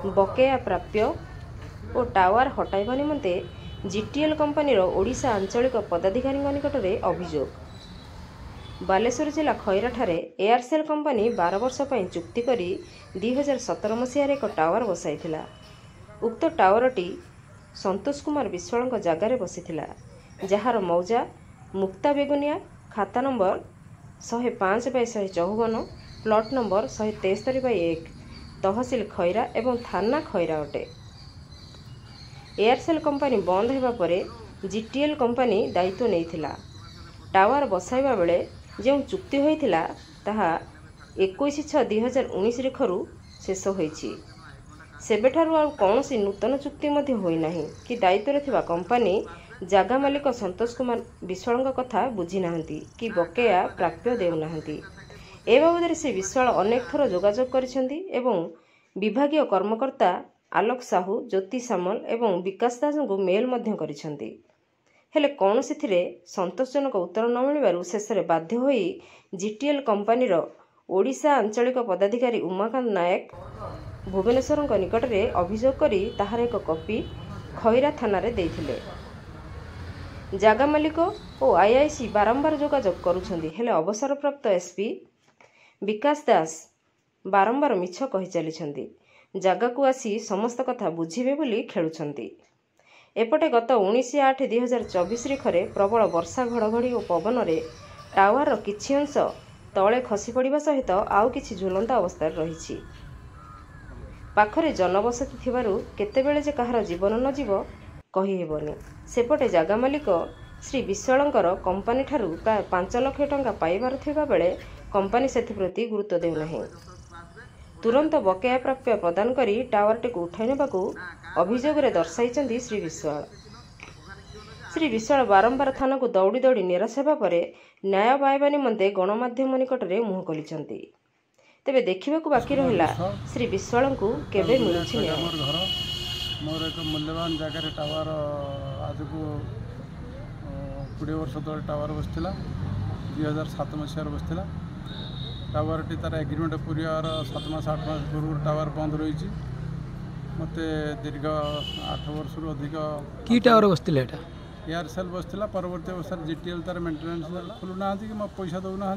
बकेया प्राप्य और tower हटाइबा निमंते GTL कंपनीर ओडिशा आंचलिक पदाधिकारी निकट में अभियोग। बालेश्वर जिला खैराठारे एयरसेल कंपनी 12 वर्ष पर चुक्ति करी 2017 मसीह एक टावर बसाई। उक्त टावरटी संतोष कुमार विश्वाल जगार बसीथिला, जार मौजा मुक्ता बेगुनिया, खाता number 105/154, plot number 173/1, tehsil Khaira एवं थाना खैरा अटे। एयरसेल कंपनी बंद होगा परे जीटीएल कंपनी दायित्व नहीं। टावर बसाइबा बेले जो चुक्ति होइथिला ताहा 21/6/2019 रेखरु शेष होइछि। सेबेठारु आ कौनसी नूतन चुक्ति मध्य होई नाही कि दायित्व थिबा कंपनी जागा मालिक संतोष कुमार विश्वाल कथा बुझी नाहंती कि बकेया प्राप्य देउ नाहंती। ए बाबद से विश्वाल अनेक थर जोगाजोग करिसेंती एवं विभागीय कर्मकर्ता आलोक साहू, ज्योति सामल एवं विकास दास को मेल मध्य करिसेंती। हेले कौनसी थिरे संतोषजनक उत्तर न मिलबारु शेषरे बाध्य होई जीटीएल कंपनीर ओडिशा आंचलिक पदाधिकारी उमाकांत नायक भुवनेश्वर निकट में अभियोग करी ताहार एक कॉपी खैरा थाना रे देइथिले। जागा मालिक और आईआईसी बारंबार जोगाजोग करुछंती, हेले अवसरप्राप्त एसपी विकास दास बारंबार मिछ कहि चलीछंती। जागा को आसी समस्त कथा बुझीबे बोली खेलुछंती। एपटे गत 19/8/2024 रेखरे प्रबल वर्षा घड़घड़ी और पवन रे टावर किछि अंश तले खसी पड़िबा सहित आउ किछि झुलंत अवस्था रहिछि। पाखरे जनबसती थिबारु केतेबेले जे कहार जीवन न जीव कहि हेबनी। सेपटे जागा मालिक श्री विश्वालंकर कंपनी ठारू प्राय 5 लाख टंका पाइबार थिबा बेले कंपनी सेथिप्रति गुरुत्व देउ नाही। तुरंत बकेया प्राप्य प्रदान करी टावरटी को उठाई नेबाकू अभियोग रे दर्शाइचंती श्री विश्वाल। श्री विश्वाल बारंबार थाना को दौड़ी दौड़ी निराश हेबा परे न्याय पाइबा निमंते गणमाध्यम निकट में मुह खोलिचंती। तेबे देखिबाकू बाकी रहिला श्री विश्वाल को केबे मिलुछि न्याय। मोर एक मूल्यवान जगह टावर आज को 20 वर्ष तले टावर बसला, 2007 मसीह बसला। टावरटी तार एग्रीमेंट पूरार 7 मास 8 मास पूर्व टावर बंद रही। मत दीर्घ 8 वर्ष अधिक की टावर बसला एयरसेल बसला। परवर्ती अवस्था जीटीएल तार मेन्टेनेंस खोलुना कि पैसा दौना।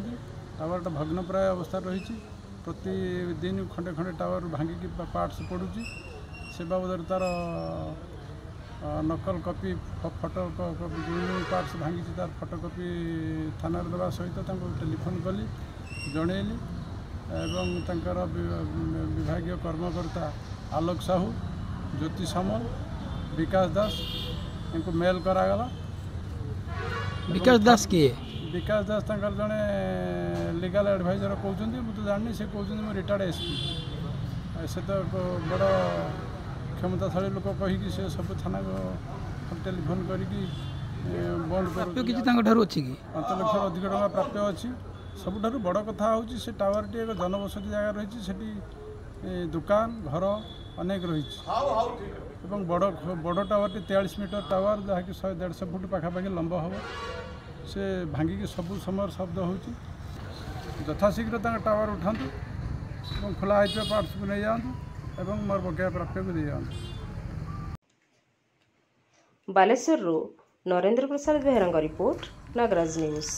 टावरटा भग्न प्राय अवस्था रही। प्रतिदिन खंडे खंडे टावर भांगिकी पार्ट्स पड़ुची। से बाबद तार नकल कॉपी फोटो कॉपी जो पार्ट्स भांगी तार फोटो कॉपी थाना देवा सहित टेलीफोन कली जनइली एवं तंकर विभागीय कर्मकर्ता आलोक साहू, ज्योति सामल, विकास दास इनको मेल करागला। विकास दास किए? विकास दास तंकर जने लीगल एडवाइजर कहते मुझे जानी से कहते मुझे रिटायर्ड एसपी। से तो बड़ क्षमताशाली लोक कहीकि से सब थाना को टेलीफोन करके बंद कर 5 लाख अधिक टका प्राप्य अच्छी। सबुठारु बड़ कथा हूँ से टावरटी एक जनबसती जगह रही। सेठी दुकान घर अनेक रही। बड़ टावरटी 43 मीटर टावर जहाँकि 100-150 फुट पाखापाखि लंब हम। से भांगिकी सबु समय शब्द हो। यथाशीघ्र टावर उठातु और खोला होता पार्ट्स को नहीं जातु और मोर बकेया प्राप्य को दे जातु। बालेश्वर नरेंद्र प्रसाद बेहरा रिपोर्ट, नागराज न्यूज।